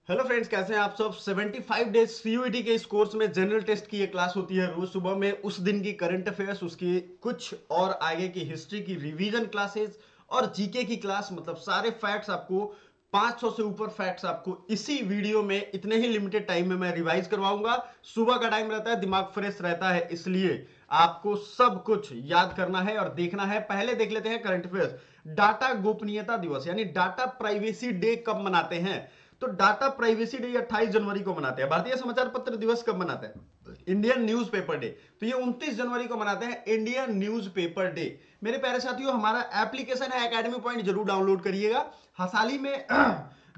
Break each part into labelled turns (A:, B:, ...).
A: Hello friends, कैसे हैं आप सब। 75 डेज सीयूईटी के इस कोर्स में जनरल टेस्ट की एक क्लास होती है रोज सुबह में। उस दिन की करंट अफेयर्स, उसकी कुछ और आगे की हिस्ट्री की रिवीजन क्लासेस और जीके की क्लास, मतलब सारे फैक्ट्स आपको 500 से ऊपर फैक्ट्स आपको इसी वीडियो में इतने ही लिमिटेड टाइम में मैं रिवाइज करवाऊंगा। सुबह का टाइम रहता है, दिमाग फ्रेश रहता है, इसलिए आपको सब कुछ याद करना है और देखना है। पहले देख लेते हैं करंट अफेयर्स। डाटा गोपनीयता दिवस यानी डाटा प्राइवेसी डे कब मनाते हैं? तो डाटा प्राइवेसी डे 28 जनवरी को मनाते हैं। भारतीय समाचार पत्र दिवस कब मनाते हैं? Indian newspaper day. तो ये 29 जनवरी को मनाते हैं, इंडियन न्यूज़पेपर डे। मेरे प्यारे साथियों, हमारा एप्लीकेशन है एकेडमी पॉइंट, जरूर डाउनलोड करिएगा। हाल ही में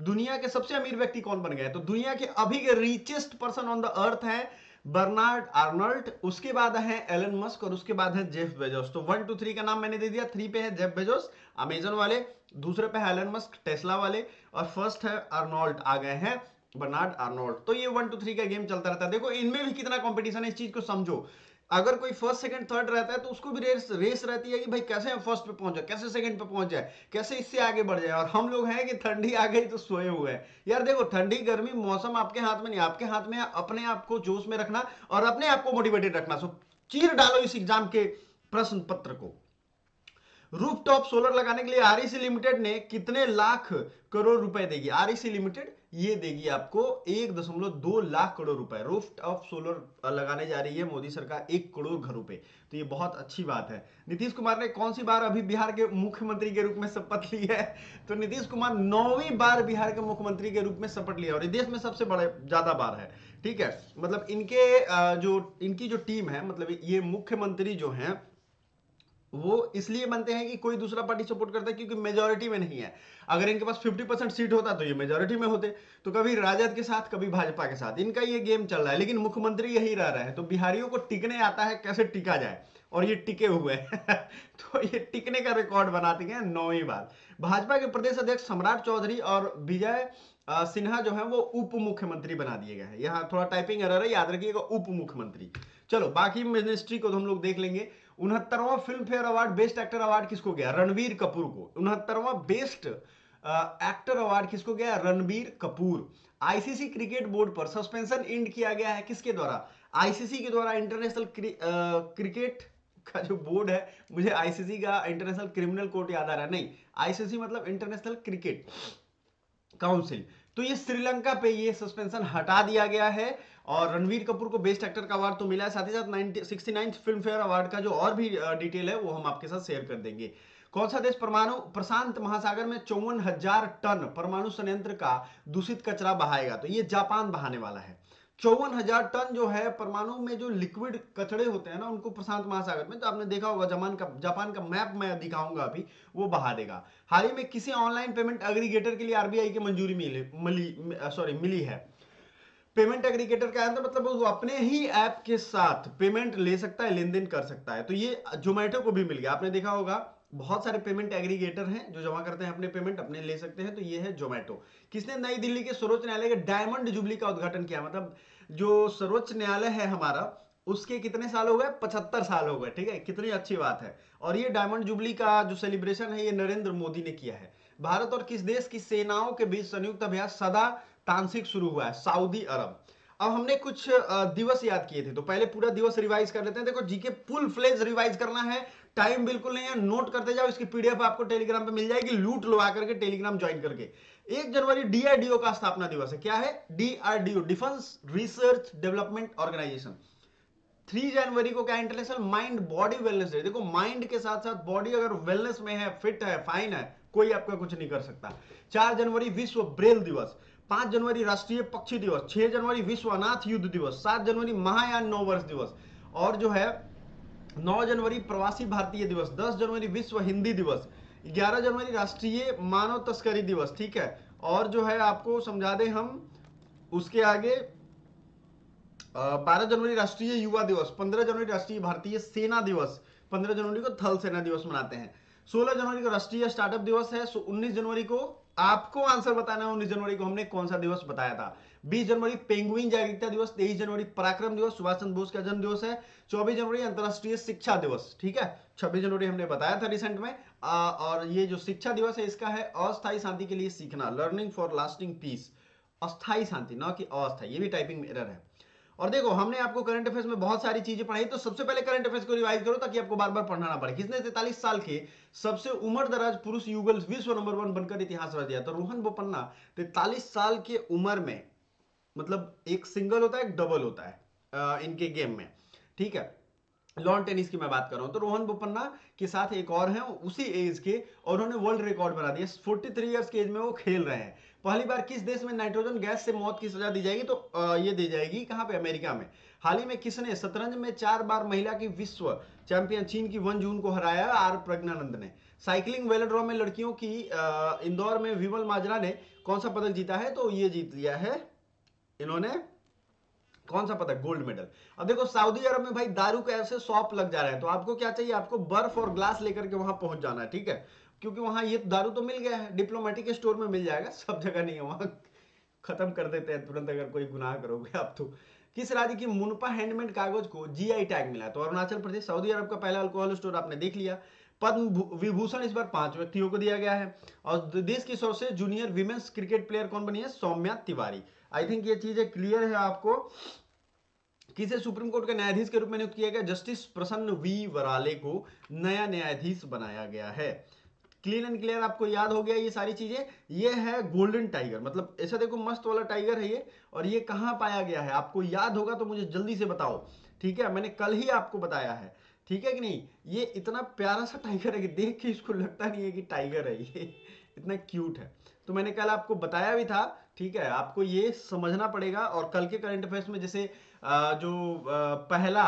A: दुनिया के सबसे अमीर व्यक्ति कौन बन गए? तो दुनिया के अभी के richest person on the earth है बर्नार्ड आर्नल्ड, उसके बाद है एलन मस्क और उसके बाद है जेफ बेजोस। तो 1 2 3 का नाम मैंने दे दिया। 3 पे है जेफ बेजोस, अमेजन वाले। दूसरे पे है एलन मस्क, टेस्ला वाले। और फर्स्ट है अर्नोल्ड, आ गए हैं बर्नार्ड आर्नोल्ड। तो ये 1 2 3 का गेम चलता रहता है। देखो इनमें भी कितना कंपटीशन है, इस चीज को समझो। अगर कोई फर्स्ट सेकंड थर्ड रहता है तो उसको भी रेस रहती है कि भाई कैसे हम फर्स्ट पे पहुंच जाए, कैसे सेकंड पे पहुंच जाए, कैसे इससे आगे बढ़ जाए। और हम लोग हैं कि ठंडी आ गई तो सोए हुए हैं। यार देखो, ठंडी गर्मी मौसम आपके हाथ में नहीं, आपके हाथ में है अपने आप को जोश में रखना और अपने आप को मोटिवेटेड रखना। सो चीर डालो इस एग्जाम के प्रश्न पत्र को। रूफटॉप सोलर लगाने के लिए आरईसी लिमिटेड ने कितने लाख करोड़ रुपए देगी? आरईसी लिमिटेड ये देगी आपको 1.2 लाख करोड़ रुपए। रूफटॉप सोलर लगाने जा रही है मोदी सरकार 1 करोड़ घरों पे। तो ये बहुत अच्छी बात है। नीतीश कुमार ने कौन सी बार अभी बिहार के मुख्यमंत्री के रूप में शपथ ली है? तो नीतीश कुमार 9वीं बार बिहार के मुख्यमंत्री के रूप में शपथ लिया और ये देश में सबसे बड़े ज्यादा बार है। ठीक है, मतलब इनकी जो टीम है, मतलब ये मुख्यमंत्री जो है वो इसलिए बनते हैं कि कोई दूसरा पार्टी सपोर्ट करता है, क्योंकि मेजोरिटी में नहीं है। अगर इनके पास 50% सीट होता तो ये मेजोरिटी में होते। तो कभी राजद के साथ, कभी भाजपा के साथ, इनका ये गेम चल रहा है। लेकिन मुख्यमंत्री यही रह रहा है, तो बिहारियों को टिकने आता है कैसे टिका जाए, और ये टिके हुए हैं। तो ये टिकने का रिकॉर्ड बनाते हैं 9वीं बार। भाजपा के प्रदेश अध्यक्ष सम्राट चौधरी और विजय सिन्हा जो है वो उप मुख्यमंत्री बना दिए गए हैं। यहाँ थोड़ा टाइपिंग एरर है, याद रखिएगा, उप मुख्यमंत्री। चलो बाकी मिनिस्ट्री को तो हम लोग देख लेंगे। 69वां Filmfare award best actor award किसको गया? रणवीर कपूर को। 69वां बेस्ट एक्टर अवार्ड किसको गया? Ranbir Kapoor. ICC cricket board पर सस्पेंशन एंड किया गया है किसके द्वारा? आईसीसी के द्वारा। इंटरनेशनल क्रिकेट का जो बोर्ड है, मुझे आईसीसी का इंटरनेशनल क्रिमिनल कोर्ट याद आ रहा है, नहीं, आईसीसी मतलब इंटरनेशनल क्रिकेट काउंसिल। तो ये श्रीलंका पे ये सस्पेंशन हटा दिया गया है। और रणवीर कपूर को बेस्ट एक्टर का अवार्ड तो मिला है, साथ ही साथ 69th फिल्म फेयर अवार्ड का जो और भी डिटेल है वो हम आपके साथ शेयर कर देंगे। कौन सा देश परमाणु प्रशांत महासागर में 54,000 टन परमाणु संयंत्र का दूषित कचरा बहाएगा? तो ये जापान बहाने वाला है। 54,000 टन जो है परमाणु में जो लिक्विड कचड़े होते हैं ना, उनको प्रशांत महासागर में, तो आपने देखा होगा जापान का मैप मैं दिखाऊंगा अभी, वो बहा देगा। हाल ही में किसी ऑनलाइन पेमेंट एग्रीगेटर के लिए आरबीआई की मंजूरी मिली है? पेमेंट एग्रीगेटर का है, मतलब वो अपने ही ऐप के साथ पेमेंट ले सकता है, लेन देन कर सकता है। तो ये जोमेटो को भी मिल गया। आपने देखा होगा बहुत सारे पेमेंट एग्रीगेटर हैं जो जमा करते हैं अपने पेमेंट, अपने ले सकते हैं। तो ये है जोमेटो। किसने नई दिल्ली के सर्वोच्च न्यायालय के डायमंड जुबली का उद्घाटन किया? मतलब जो सर्वोच्च न्यायालय है हमारा, उसके कितने साल हो गए? 75 साल हो गए। ठीक है, कितनी अच्छी बात है। और ये डायमंड जुबली का जो सेलिब्रेशन है, ये नरेंद्र मोदी ने किया है। भारत और किस देश की सेनाओं के बीच संयुक्त अभ्यास सदा तांत्रिक शुरू हुआ है? सऊदी अरब। अब हमने कुछ दिवस याद किए थे, तो पहले पूरा दिवस रिवाइज कर लेते हैं। देखो जीके फुल फ्लेज रिवाइज करना है, टाइम बिल्कुल नहीं है, नोट करते जाओ। इसकी पीडीएफ आपको टेलीग्राम पे मिल जाएगी, लूट लो आकर के टेलीग्राम ज्वाइन करके। 1 जनवरी डीआरडीओ का स्थापना दिवस है। क्या है? DRDO, defence research development organisation. 3 जनवरी को क्या international mind body wellness day. देखो माइंड के साथ साथ बॉडी अगर वेलनेस में है, फिट है, फाइन है, कोई आपका कुछ नहीं कर सकता। 4 जनवरी विश्व ब्रेल दिवस। 5 जनवरी राष्ट्रीय पक्षी दिवस। 6 जनवरी विश्व अनाथ युद्ध दिवस। 7 जनवरी महायान नववर्ष दिवस। और जो है 9 जनवरी प्रवासी भारतीय दिवस। 10 जनवरी विश्व हिंदी दिवस। 11 जनवरी राष्ट्रीय मानव तस्करी दिवस। ठीक है, और जो है आपको समझा दें हम उसके आगे, 12 जनवरी राष्ट्रीय युवा दिवस। 15 जनवरी राष्ट्रीय भारतीय सेना दिवस। 15 जनवरी को थल सेना दिवस मनाते हैं। 16 जनवरी को राष्ट्रीय स्टार्टअप दिवस है। 19 जनवरी को आपको आंसर बताना है, 19 जनवरी को हमने कौन सा दिवस बताया था। 20 जनवरी पेंगुइन जागरूकता दिवस। 23 जनवरी पराक्रम दिवस, सुभाष चंद्र बोस का जन्म दिवस है। 24 जनवरी अंतरराष्ट्रीय शिक्षा दिवस। ठीक है, 26 जनवरी हमने बताया था रिसेंट में। और ये जो शिक्षा दिवस है इसका है अस्थायी शांति के लिए सीखना, लर्निंग फॉर लास्टिंग पीस। अस्थाई शांति, ना कि अस्थाई, ये भी टाइपिंग एरर है। और देखो हमने आपको करंट अफेयर्स में बहुत सारी चीजें पढ़ाई, तो सबसे पहले करंट अफेयर्स को रिवाइज करो ताकि आपको बार बार पढ़ना ना पड़े। किसने 43 साल के सबसे उम्र दराज पुरुष युगल विश्व नंबर 1 बनकर इतिहास रच दिया? तो रोहन बोपन्ना 43 साल के उम्र में, मतलब एक सिंगल होता है एक डबल होता है इनके गेम में, ठीक है, लॉन टेनिस की मैं बात कर रहा हूं। तो रोहन बोपन्ना के साथ एक और हैं उसी एज के, और उन्होंने वर्ल्ड रिकॉर्ड बना दिया। 43 इयर्स के एज में वो खेल रहे हैं। पहली बार किस देश में नाइट्रोजन गैस से मौत की सजा दी जाएगी? तो ये दी जाएगी कहां पे? अमेरिका में। हाल ही में किसने शतरंज में 4 बार महिला की विश्व चैंपियन चीन की 1 जून को हराया? आर प्रज्ञानंद ने। साइकिलिंग वेलोड्रॉ में लड़कियों की इंदौर में विमल माजरा ने कौन सा पदक जीता है? तो ये जीत लिया है इन्होंने, कौन सा पदक? Gold medal. अब देखो सऊदी अरब में भाई दारू के ऐसे शॉप लग जा रहे हैं, तो आपको क्या चाहिए? आपको बर्फ और ग्लास लेकर के वहां पहुंच जाना है, ठीक है, क्योंकि वहां ये दारू तो मिल गया है, डिप्लोमेटिक स्टोर में मिल जाएगा, सब जगह नहीं है, वहां खत्म कर देते हैं तुरंत अगर कोई गुनाह करोगे आप तो। किस राज्य की मुनपा हैंडमेड कागज को जीआई टैग मिला? तो अरुणाचल प्रदेश। सऊदी अरब का पहला अल्कोहल स्टोर आपने देख लिया। पद्म विभूषण इस बार 5 व्यक्तियों को दिया गया है। और देश की सबसे जूनियर विमेंस क्रिकेट प्लेयर कौन बनी है? सौम्या तिवारी। आई थिंक ये चीजें क्लियर है आपको। किसे सुप्रीम कोर्ट के न्यायाधीश के रूप में नियुक्त किया गया? जस्टिस प्रसन्न वी वराले को नया न्यायाधीश बनाया गया है। क्लीन एंड क्लियर आपको याद हो गया ये सारी चीजें। ये है गोल्डन टाइगर, मतलब ऐसा देखो मस्त वाला टाइगर है ये। और ये कहां पाया गया है आपको याद होगा तो मुझे जल्दी से बताओ, ठीक है, मैंने कल ही आपको बताया है, ठीक है कि नहीं। ये इतना प्यारा सा टाइगर है कि देख के इसको लगता नहीं है कि टाइगर है ये इतना क्यूट है। तो मैंने कल आपको बताया भी था, ठीक है, आपको ये समझना पड़ेगा। और कल के करंट अफेयर्स में जैसे पहला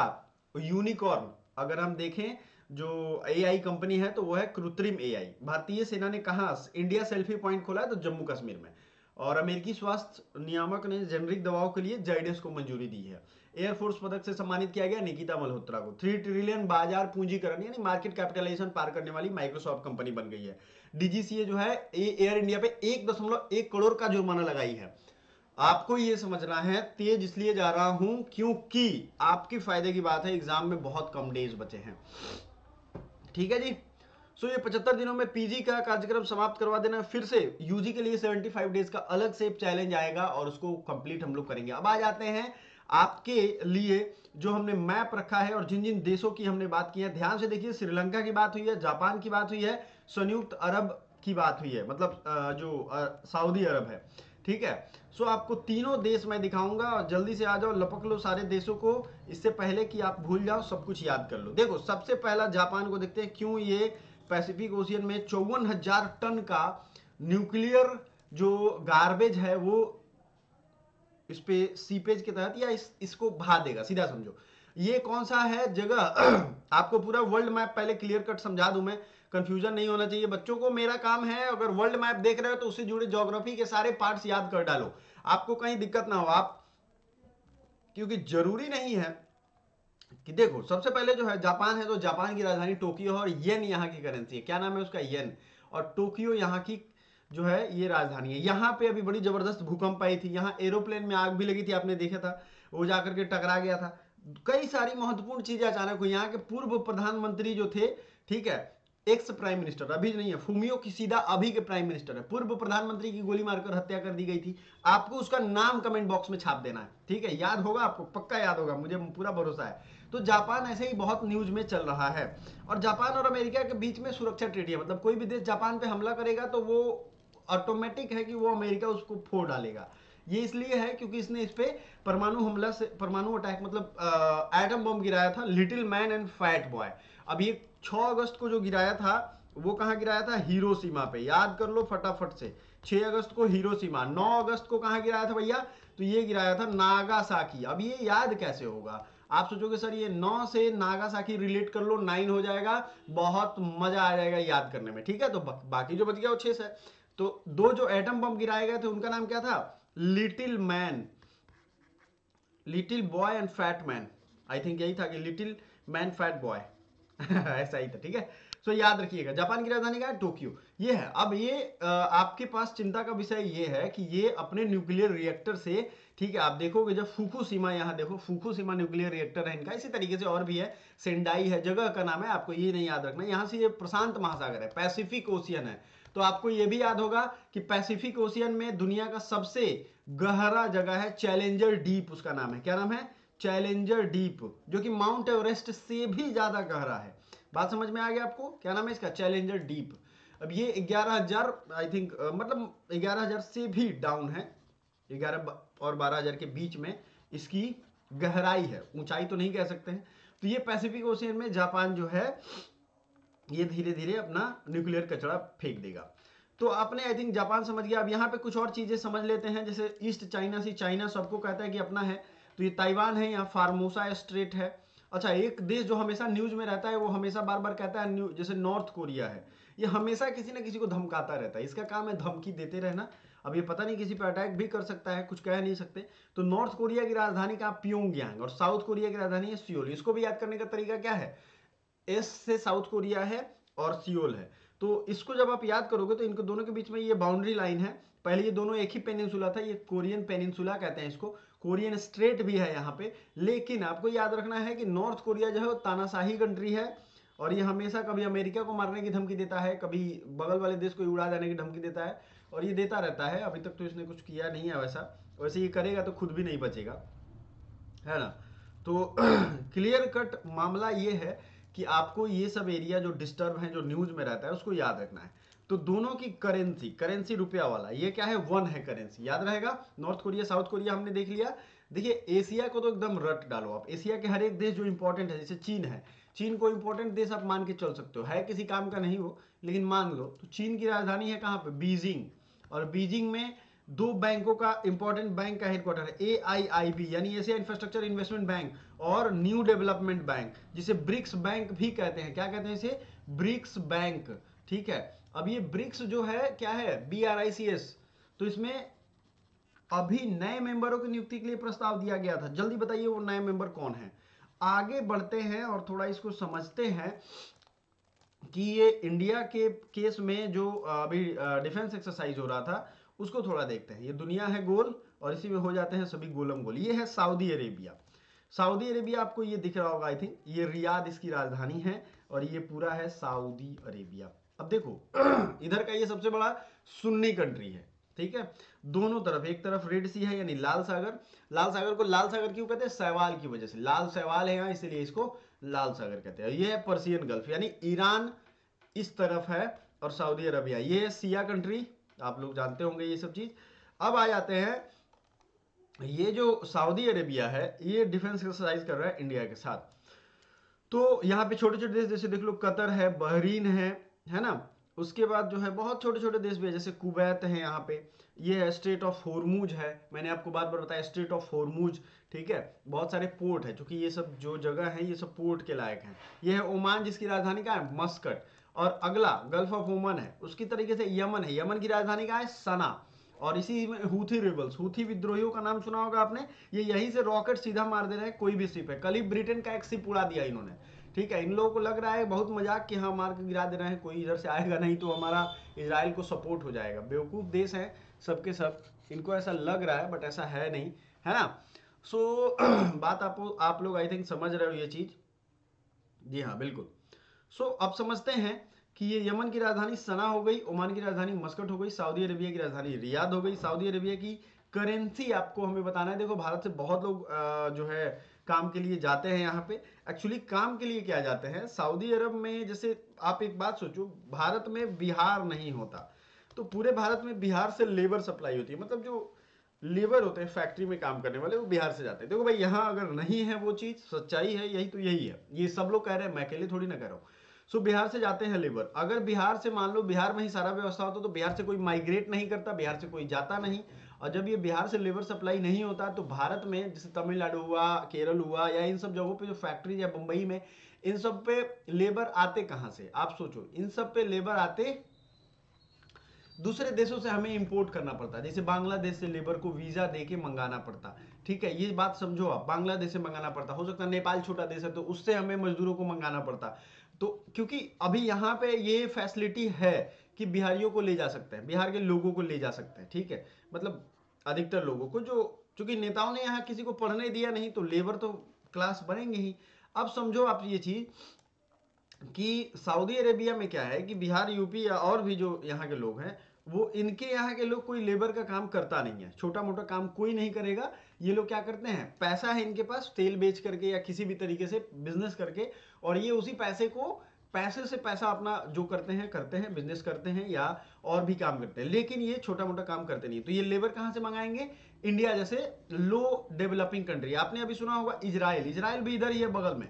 A: यूनिकॉर्न अगर हम देखें जो एआई कंपनी है तो वो है कृत्रिम एआई। भारतीय सेना ने कहा इंडिया सेल्फी पॉइंट खोला है? तो जम्मू कश्मीर में। और अमेरिकी स्वास्थ्य नियामक ने जेनरिक दवाओं के लिए जाइडस को मंजूरी दी है। एयरफोर्स पदक से सम्मानित किया गया निकिता मल्होत्रा को। 3 ट्रिलियन बाजार पूंजीकरण यानी मार्केट कैपिटलाइजेशन पार करने वाली माइक्रोसॉफ्ट कंपनी बन गई है। डीजीसीए जो है एयर इंडिया पे 1.1 करोड़ का जुर्माना लगाई है। आपको ये समझना है, तेज इसलिए जा रहा हूं क्योंकि आपके फायदे की बात है, एग्जाम में बहुत कम डेज बचे हैं, ठीक है जी। सो ये 75 दिनों में पीजी का कार्यक्रम समाप्त करवा देना। फिर से यूजी के लिए 75 डेज का अलग से चैलेंज आएगा और उसको कंप्लीट हम लोग करेंगे। अब आ जाते हैं आपके लिए जो हमने मैप रखा है और जिन जिन देशों की हमने बात की है, ध्यान से देखिए। श्रीलंका की बात हुई है, जापान की बात हुई है, संयुक्त अरब की बात हुई है, मतलब जो सऊदी अरब है, ठीक है। सो आपको तीनों देश मैं दिखाऊंगा और जल्दी से आ जाओ, लपक लो सारे देशों को, इससे पहले कि आप भूल जाओ, सब कुछ याद कर लो। देखो सबसे पहला जापान को देखते हैं, क्यों ये पैसिफिक ओशियन में 54,000 टन का न्यूक्लियर जो गार्बेज है वो इस पे सीपेज के तहत या इसको भा देगा, सीधा समझो। ये कौन सा है जगह आपको पूरा वर्ल्ड मैप पहले क्लियर कट समझा दूं मैं, कंफ्यूजन नहीं होना चाहिए बच्चों को। मेरा काम है अगर वर्ल्ड मैप देख रहे हो तो उससे जुड़े ज्योग्राफी के सारे पार्ट्स याद कर डालो, आपको कहीं दिक्कत ना हो आप, क्योंकि जरूरी नहीं है कि देखो सबसे पहले जो है जापान है, तो जापान की राजधानी टोक्यो है और येन यहाँ की करेंसी है। क्या नाम है उसका? येन। और टोक्यो यहाँ की जो है ये राजधानी है। यहाँ पे अभी बड़ी जबरदस्त भूकंप आई थी, यहाँ एरोप्लेन में आग भी लगी थी, आपने देखा था, वो जाकर के टकरा गया था। कई सारी महत्वपूर्ण चीजें अचानक हुई। यहाँ के पूर्व प्रधानमंत्री जो थे, ठीक है, एक्स प्राइम मिनिस्टर, अभी नहीं है, फूमियो किशिदा अभी के प्राइम मिनिस्टर है, पूर्व प्रधानमंत्री की गोली मारकर हत्या कर दी गई थी। आपको उसका नाम कमेंट बॉक्स में छाप देना है, ठीक है, याद होगा आपको, पक्का याद होगा, मुझे पूरा भरोसा है। तो जापान ऐसे ही बहुत न्यूज में चल रहा है। और जापान और अमेरिका के बीच में सुरक्षा ट्रीटी है, मतलब कोई भी देश जापान पे हमला करेगा तो वो ऑटोमेटिक है कि वो अमेरिका उसको फोड़ डालेगा। ये इसलिए है क्योंकि इसने इस पे परमाणु हमला से, परमाणु अटैक मतलब एटम बम गिराया था, little man and fat boy. अब ये 6 अगस्त को जो गिराया था वो कहाँ गिराया था? हिरोशिमा पे, याद कर लो फटाफट से। 6 अगस्त को हिरोशिमा, 9 अगस्त को कहाँ गिराया था भैया? तो ये गिराया था नागासाकी। अब ये याद कैसे होगा? आप सोचोगे सर ये 9 से नागासाकी रिलेट कर लो, 9 हो जाएगा, बहुत मजा आ जाएगा याद करने में, ठीक है। तो बाकी जो बच गया वो 6 से। तो 2 जो एटम बम गिराए गए थे उनका नाम क्या था? Little man, little boy and fat man, I think यही था कि लिटिल मैन फैट बॉय ऐसा ही था, ठीक है। सो याद रखिएगा। जापान की राजधानी का है टोक्यो, ये है। अब ये आपके पास चिंता का विषय ये है कि ये अपने न्यूक्लियर रिएक्टर से, ठीक है, आप देखोगे जब फुकुशिमा, यहाँ देखो फुकुशिमा न्यूक्लियर रिएक्टर है इनका, इसी तरीके से और भी है, सेंडाई है, जगह का नाम है, आपको ये नहीं याद रखना। यहाँ से ये प्रशांत महासागर है, पैसिफिक ओशियन है, तो आपको यह भी याद होगा कि पैसिफिक ओशियन में दुनिया का सबसे गहरा जगह है चैलेंजर डीप, उसका नाम है, क्या नाम है, चैलेंजर डीप, जो कि माउंट एवरेस्ट से भी ज्यादा गहरा है। बात समझ में आ गया आपको, क्या नाम है इसका, चैलेंजर डीप। अब ये 11,000 आई थिंक मतलब 11,000 से भी डाउन है, 11 और 12,000 के बीच में इसकी गहराई है, ऊंचाई तो नहीं कह सकते हैं। तो ये पैसिफिक ओशियन में जापान जो है ये धीरे धीरे अपना न्यूक्लियर कचरा फेंक देगा। तो आपने आई थिंक जापान समझ गया। अब यहाँ पे कुछ और चीजें समझ लेते हैं, जैसे ईस्ट चाइना सी, चाइना सबको कहता है कि अपना है, तो ये ताइवान है, यहाँ फार्मोसा स्ट्रेट है। अच्छा, एक देश जो हमेशा न्यूज में रहता है, वो हमेशा बार बार कहता है, जैसे नॉर्थ कोरिया है, ये हमेशा किसी ना किसी को धमकाता रहता है, इसका काम है धमकी देते रहना। अब ये पता नहीं किसी पर अटैक भी कर सकता है, कुछ कह नहीं सकते। तो नॉर्थ कोरिया की राजधानी का प्योंगयांग और साउथ कोरिया की राजधानी है सियोल। इसको भी याद करने का तरीका क्या है, एस से साउथ कोरिया है और सियोल है। तो इसको जब आप याद करोगे तो इनको दोनों के बीच में ये बाउंड्री लाइन है। पहले ये दोनों एक ही पेनिनसुला था, ये कोरियन पेनिनसुला कहते हैं इसको, कोरियन स्ट्रेट भी है यहाँ पे। लेकिन आपको याद रखना है कि नॉर्थ कोरिया जो है वो तानाशाही कंट्री है, और ये हमेशा कभी अमेरिका को मारने की धमकी देता है, कभी बगल वाले देश को उड़ा देने की धमकी देता है, और ये देता रहता है। अभी तक तो इसने कुछ किया नहीं है वैसा, वैसे ये करेगा तो खुद भी नहीं बचेगा, है ना। तो क्लियर कट मामला ये है कि आपको ये सब एरिया जो डिस्टर्ब है, जो न्यूज में रहता है, उसको याद रखना है। तो दोनों की करेंसी, करेंसी रुपया वाला, ये क्या है, वन है करेंसी, याद रहेगा। नॉर्थ कोरिया साउथ कोरिया हमने देख लिया। देखिए एशिया को तो एकदम रट डालो आप, एशिया के हर एक देश जो इंपॉर्टेंट है, जैसे चीन है, चीन को इंपॉर्टेंट देश आप मान के चल सकते हो, है किसी काम का नहीं हो, लेकिन मान लो। तो चीन की राजधानी है कहाँ पे, बीजिंग, और बीजिंग में दो बैंकों का इंपॉर्टेंट बैंक का हेडक्वार्टर है, AIIB यानी एशिया इंफ्रास्ट्रक्चर इन्वेस्टमेंट बैंक, और न्यू डेवलपमेंट बैंक, जिसे ब्रिक्स बैंक भी कहते हैं। क्या कहते हैं इसे, ब्रिक्स बैंक, ठीक है। अब ये ब्रिक्स जो है क्या है, BRICS। तो इसमें अभी नए मेंबरों की नियुक्ति के लिए प्रस्ताव दिया गया था। जल्दी बताइए वो नए मेंबर कौन है। आगे बढ़ते हैं और थोड़ा इसको समझते हैं कि ये इंडिया के केस में जो अभी डिफेंस एक्सरसाइज हो रहा था, उसको थोड़ा देखते हैं। ये दुनिया है गोल, और इसी में हो जाते हैं सभी गोलम गोल। ये है सऊदी अरेबिया। सऊदी अरेबिया आपको ये दिख रहा होगा आई थिंक, ये रियाद इसकी राजधानी है, और ये पूरा है सऊदी अरेबिया। अब देखो इधर का ये सबसे बड़ा सुन्नी कंट्री है, ठीक है। दोनों तरफ, एक तरफ रेड सी है यानी लाल सागर। लाल सागर को लाल सागर क्यों कहते हैं, सैवाल की वजह से, लाल सैवाल है यहाँ, इसलिए इसको लाल सागर कहते हैं। ये है पर्सियन गल्फ, यानी ईरान इस तरफ है, और सऊदी अरबिया, ये है सिया कंट्री, आप लोग जानते होंगे ये सब चीज। अब आ जाते हैं, ये जो सऊदी अरेबिया है, ये डिफेंस एक्सरसाइज कर रहा है इंडिया के साथ। तो यहाँ पे छोटे छोटे देश, जैसे देख लो कतर है, बहरीन है ना। उसके बाद जो है बहुत छोटे छोटे देश भी है, जैसे कुवैत है यहाँ पे। ये है स्ट्रेट ऑफ होर्मुज है, मैंने आपको बार बार बताया स्ट्रेट ऑफ होर्मुज, ठीक है। बहुत सारे पोर्ट है, क्योंकि ये सब जो जगह है ये सब पोर्ट के लायक हैं। ये है ओमान, जिसकी राजधानी का है मस्कट। और अगला गल्फ ऑफ ओमान है, उसकी तरीके से यमन है, यमन की राजधानी का है सना। और इसी में हूथी रिबल्स, हूथी विद्रोहियों का नाम सुना होगा आपने, ये यहीं से रॉकेट सीधा मार दे रहे हैं कोई भी शिप है। कल ही ब्रिटेन का एक शिप उड़ा दिया इन्होंने, ठीक है। इन लोगों को लग रहा है बहुत मजाक कि हाँ मार के गिरा दे रहे हैं, कोई इधर से आएगा नहीं तो हमारा इजराइल को सपोर्ट हो जाएगा। बेवकूफ देश है सबके सब, इनको ऐसा लग रहा है बट ऐसा है नहीं, है ना। सो बात आप लोग आई थिंक समझ रहे हो ये चीज, जी हाँ बिल्कुल। सो अब समझते हैं कि ये यमन की राजधानी सना हो गई, ओमान की राजधानी मस्कट हो गई, सऊदी अरेबिया की राजधानी रियाद हो गई। सऊदी अरेबिया की करेंसी आपको हमें बताना है। देखो भारत से बहुत लोग जो है काम के लिए जाते हैं यहाँ पे। एक्चुअली काम के लिए क्या जाते हैं सऊदी अरब में, जैसे आप एक बात सोचो, भारत में बिहार नहीं होता, तो पूरे भारत में बिहार से लेबर सप्लाई होती है, मतलब जो लेबर होते हैं फैक्ट्री में काम करने वाले, वो बिहार से जाते हैं। देखो भाई यहाँ अगर नहीं है वो चीज, सच्चाई है यही, तो यही है, ये सब लोग कह रहे हैं, मैं अकेले थोड़ी ना कह रहा हूँ। सो बिहार से जाते हैं लेबर। अगर बिहार से मान लो बिहार में ही सारा व्यवस्था होता तो बिहार से कोई माइग्रेट नहीं करता, बिहार से कोई जाता नहीं। और जब ये बिहार से लेबर सप्लाई नहीं होता तो भारत में जैसे तमिलनाडु हुआ, केरल हुआ, या इन सब जगहों पे जो फैक्ट्री या मुंबई में, इन सब पे लेबर आते कहाँ से, आप सोचो। इन सब पे लेबर आते दूसरे देशों से, हमें इंपोर्ट करना पड़ता है। जैसे बांग्लादेश से लेबर को वीजा देके मंगाना पड़ता, ठीक है, ये बात समझो आप। बांग्लादेश से मंगाना पड़ता, हो सकता है नेपाल छोटा देश है तो उससे हमें मजदूरों को मंगाना पड़ता। तो क्योंकि अभी यहाँ पे ये फैसिलिटी है कि बिहारियों को ले जा सकते हैं, बिहार के लोगों को ले जा सकते हैं, ठीक है, मतलब अधिकतर लोगों को, जो चूंकि नेताओं ने यहाँ किसी को पढ़ने दिया नहीं तो लेबर तो क्लास बनेंगे ही। अब समझो आप ये चीज, कि सऊदी अरेबिया में क्या है कि बिहार, यूपी या और भी जो यहाँ के लोग हैं, वो इनके यहाँ के लोग कोई लेबर का काम करता नहीं है, छोटा मोटा काम कोई नहीं करेगा। ये लोग क्या करते हैं, पैसा है इनके पास, तेल बेच करके या किसी भी तरीके से बिजनेस करके, और ये उसी पैसे को, पैसे से पैसा अपना जो करते हैं बिजनेस करते हैं या और भी काम करते हैं, लेकिन ये छोटा मोटा काम करते नहीं। तो ये लेबर कहाँ से मंगाएंगे, इंडिया जैसे लो डेवलपिंग कंट्री। आपने अभी सुना होगा इजराइल, इजराइल भी इधर ही है बगल में।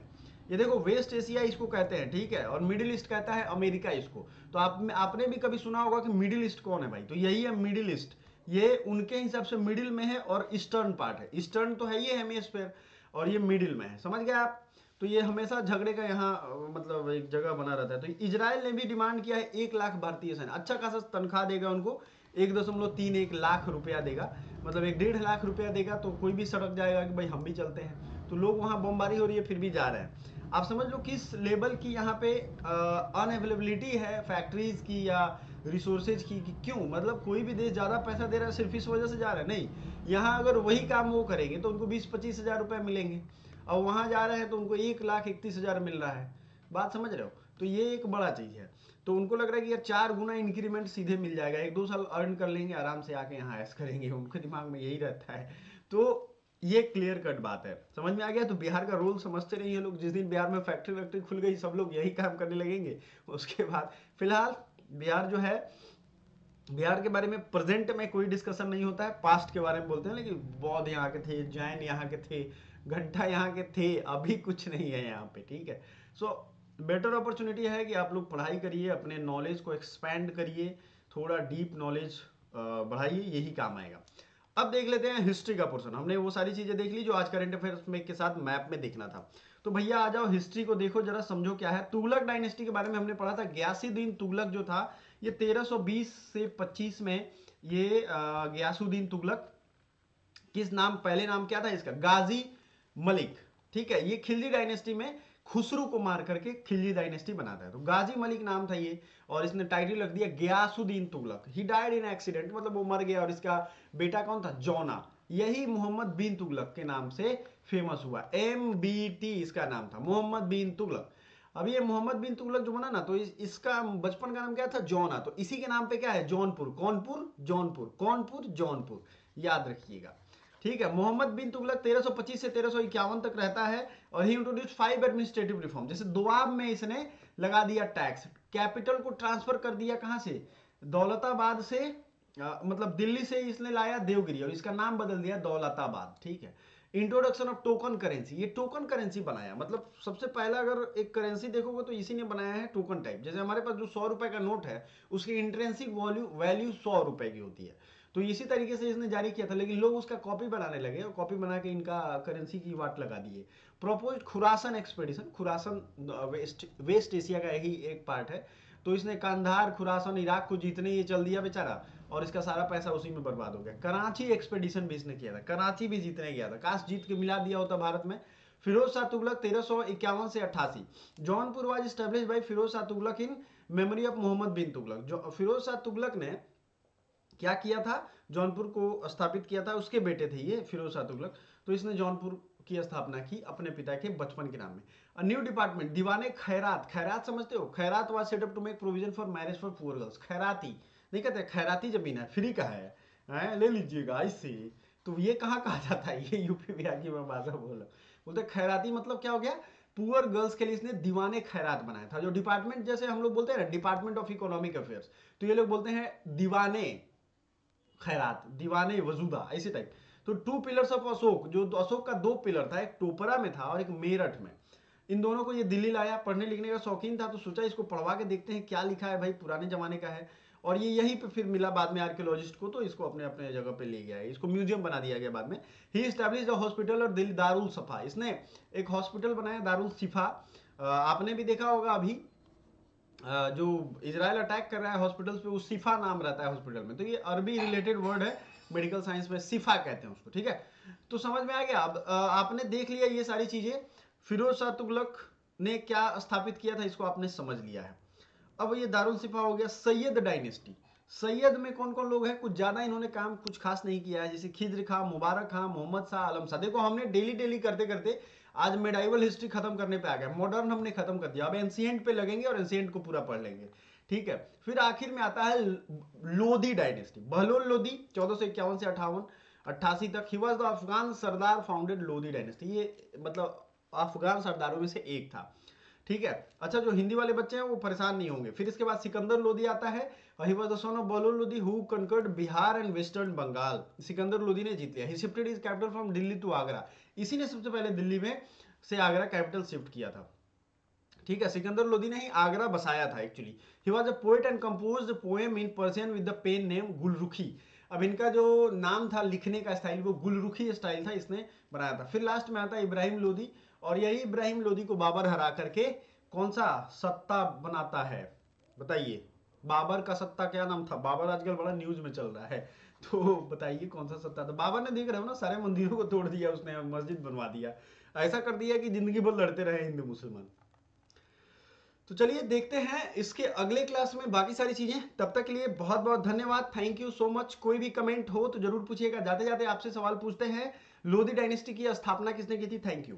A: ये देखो वेस्ट एशिया इसको कहते हैं, ठीक है, और मिडिल ईस्ट कहता है अमेरिका इसको। तो आपने भी कभी सुना होगा कि मिडिल ईस्ट कौन है भाई, तो यही है मिडिल ईस्ट। ये उनके हिसाब से मिडिल में है और ईस्टर्न पार्ट है, ईस्टर्न तो है ये हेमिस्फेयर, और ये मिडिल में है, समझ गए आप। तो ये हमेशा झगड़े का यहाँ मतलब एक जगह बना रहता है। तो इजराइल ने भी डिमांड किया है 1 लाख भारतीय सेना, अच्छा खासा तनख्वाह देगा उनको, 1.31 लाख रुपया देगा, मतलब 1.5 लाख रुपया देगा, तो कोई भी सड़क जाएगा कि भाई हम भी चलते हैं। तो लोग वहाँ बमबारी हो रही है फिर भी जा रहे हैं। आप समझ लो किस लेवल की यहाँ पे अनअवेलेबिलिटी है फैक्ट्रीज की या रिसोर्सेज की, कि क्यों, मतलब कोई भी देश ज़्यादा पैसा दे रहा है सिर्फ इस वजह से जा रहा है, नहीं। यहाँ अगर वही काम वो करेंगे तो उनको 20-25 हज़ार रुपये मिलेंगे, और वहाँ जा रहे हैं तो उनको 1,31,000 मिल रहा है। बात समझ रहे हो, तो ये एक बड़ा चीज़ है। तो उनको लग रहा है कि यार 4 गुना इंक्रीमेंट सीधे मिल जाएगा, 1-2 साल अर्न कर लेंगे आराम से, आके यहाँ ऐश करेंगे, उनके दिमाग में यही रहता है। तो ये क्लियर कट बात है, समझ में आ गया। तो बिहार का रोल समझते नहीं है लोग, जिस दिन बिहार में फैक्ट्री वैक्ट्री खुल गई सब लोग यही काम करने लगेंगे। उसके बाद फिलहाल बिहार जो है, बिहार के बारे में प्रेजेंट में कोई डिस्कशन नहीं होता है, पास्ट के बारे में बोलते हैं, लेकिन बौद्ध यहाँ के थे, जैन यहाँ के थे, घंटा यहाँ के थे, अभी कुछ नहीं है यहाँ पे, ठीक है। सो बेटर अपॉर्चुनिटी है कि आप लोग पढ़ाई करिए, अपने नॉलेज को एक्सपैंड करिए, थोड़ा डीप नॉलेज बढ़ाइए, यही काम आएगा। अब देख लेते हैं हिस्ट्री का पोर्शन। हमने वो सारी चीजें देख ली जो आज करंट अफेयर्स में के साथ मैप में देखना था। तो भैया आ जाओ हिस्ट्री को देखो जरा, समझो क्या है। तुगलक डायनेस्टी के बारे में हमने पढ़ा था, गयासुद्दीन तुगलक जो था, ये 1320 से 25 में, ये गयासुद्दीन तुगलक, किस नाम, पहले नाम क्या था इसका, गाजी मलिक, ठीक है। ये खिलजी डायनेस्टी में खुसरू को मार करके खिलजी डायनेस्टी बनाता है, तो गाजी मलिक नाम था ये, और इसने टाइटल रख दिया Ghiyasuddin Tughlaq. He died in accident, मतलब वो मर गया, और इसका बेटा कौन था, जौना, यही मोहम्मद बिन तुगलक के नाम से फेमस हुआ, MBT इसका नाम था, मोहम्मद बिन तुगलक। अब ये मोहम्मद बिन तुगलक जो बना ना, तो इसका बचपन का नाम क्या था, जौना, तो इसी के नाम पे क्या है, जौनपुर, कौनपुर जौनपुर, कौनपुर जौनपुर, याद रखिएगा, ठीक है। मोहम्मद बिन तुगलक 1325 से 1351 तक रहता है, और ही इंट्रोड्यूस 5 एडमिनिस्ट्रेटिव रिफॉर्म, जैसे दोआब में इसने लगा दिया टैक्स, कैपिटल को ट्रांसफर कर दिया कहां से, दौलताबाद से, मतलब दिल्ली से इसने लाया देवगिरी, और इसका नाम बदल दिया दौलताबाद, ठीक है। इंट्रोडक्शन ऑफ टोकन करेंसी, ये टोकन करेंसी बनाया, मतलब सबसे पहला अगर एक करेंसी देखोगे तो इसी ने बनाया है, टोकन टाइप। जैसे हमारे पास जो 100 रुपए का नोट है, उसकी इंट्रेंसिक वैल्यू 100 रुपए की होती है, तो इसी तरीके से इसने जारी किया था, लेकिन लोग उसका कॉपी बनाने लगे, और कॉपी बना के इनका करेंसी की वाट लगा दिए। Proposed Khurasan expedition, Khurasan west Asia का ही एक पार्ट है, तो इसने कंधार, खुरासन, इराक को जीतने ये चल दिया बेचारा, और इसका सारा पैसा उसी में बर्बाद हो गया। कराची एक्सपेडिशन भी इसने किया था, कराची भी जीतने गया था, काश जीत के मिला दिया होता भारत में। फिरोज शाह तुगलक 1351 से 88, Jaunpur was established by Firoz Shah Tughlaq in memory of Muhammad bin Tughlaq. जो फिरोज शाह तुगलक ने क्या किया था, जौनपुर को स्थापित किया था, उसके बेटे थे ये फिरोज शाह तुगलक, तो इसने जौनपुर की स्थापना की अपने पिता के बचपन के नाम में। अ न्यू डिपार्टमेंट, दीवाने खैरात, खैरात समझते हो, Khairat was set up to make provision for marriage for poor girls. खैराती नहीं कहते, खैराती जमीन है, फ्री का है, ले लीजिएगा इससे। तो ये कहाँ कहा जाता है, ये यूपी बिहार की मैं भाषा बोल रहा हूँ। बोलते खैराती मतलब क्या हो गया, पुअर गर्ल्स के लिए इसने दीवाने खैरात बनाया था। जो डिपार्टमेंट, जैसे हम लोग बोलते हैं ना डिपार्टमेंट ऑफ इकोनॉमिक अफेयर्स, तो ये लोग बोलते हैं दीवाने खैरात, दीवाने वजूदा, ऐसे टाइप। तो 2 पिलर्स ऑफ अशोक, जो अशोक का 2 पिलर था, एक टोपरा में था और एक मेरठ में, इन दोनों को ये दिल्ली लाया। पढ़ने लिखने का शौकीन था, तो सोचा इसको पढ़वा के देखते हैं क्या लिखा है भाई, पुराने जमाने का है। और ये यहीं पे फिर मिला बाद में आर्कियोलॉजिस्ट को, तो इसको अपने अपने जगह पे ले गया है, इसको म्यूजियम बना दिया गया बाद में। ही इस्टेब्लिश हॉस्पिटल और दिल्ली दारुल सफा, इसने एक हॉस्पिटल बनाया दारुल सिफा। आपने भी देखा होगा अभी जो इसराइल अटैक कर रहा है हॉस्पिटल्स पे, वो सिफा नाम रहता है हॉस्पिटल में, तो ये अरबी रिलेटेड वर्ड है, मेडिकल साइंस में सिफा कहते हैं उसको, ठीक है। तो समझ में आ गया। अब आपने देख लिया ये सारी चीजें, फिरोज शाह तुगलक ने क्या स्थापित किया था इसको आपने समझ लिया है। अब ये दारुल सिफा हो गया। सैयद डायनेस्टी, सैयद में कौन कौन लोग हैं? कुछ ज्यादा इन्होंने काम कुछ खास नहीं किया है, जैसे खिज्र खां, मुबारक खां, मोहम्मद शाह आलम शाह। देखो हमने डेली डेली करते करते आज मेडाइवल हिस्ट्री खत्म करने पे आ गए, मॉडर्न हमने खत्म कर दिया, अब एंशिएंट पे लगेंगे और एंशिएंट को पूरा पढ़ लेंगे। ठीक है, फिर आखिर में आता है लोधी डायनेस्टी। बहलोल लोधी 1451 से 88 तक, he was the Afghan Sardar founded Lodhi dynasty. ये मतलब अफगान सरदारों में से एक था। ठीक है, अच्छा जो हिंदी वाले बच्चे हैं वो परेशान नहीं होंगे। फिर इसके बाद सिकंदर लोधी आता है, he was the son of Bahlol Lodi who conquered Bihar and western Bengal. Sikandar Lodi ने जीत लिया। He shifted his capital from Delhi to Agra. इसी ने सबसे पहले दिल्ली में से आगरा कैपिटल शिफ्ट किया था। ठीक है, सिकंदर लोधी ने ही आगरा बसाया था actually. He was a poet and composed poem in Persian with the pen name Gulrukhi. अब इनका जो नाम था लिखने का स्टाइल वो गुलरुखी स्टाइल था, इसने बनाया था। फिर लास्ट में आता है इब्राहिम लोधी, और यही इब्राहिम लोधी को बाबर हरा करके कौन सा सत्ता बनाता है? बताइए, बाबर का सत्ता क्या नाम था? बाबर आजकल बड़ा न्यूज में चल रहा है, तो बताइए कौन सा सत्ता था? बाबर ने देख रहे हो ना सारे मंदिरों को तोड़ दिया उसने, मस्जिद बनवा दिया, ऐसा कर दिया कि जिंदगी भर लड़ते रहे हिंदू मुसलमान। तो चलिए देखते हैं इसके अगले क्लास में बाकी सारी चीजें। तब तक के लिए बहुत बहुत धन्यवाद, थैंक यू सो मच। कोई भी कमेंट हो तो जरूर पूछिएगा। जाते जाते आपसे सवाल पूछते हैं, लोधी डायनेस्टी की स्थापना किसने की थी? Thank you.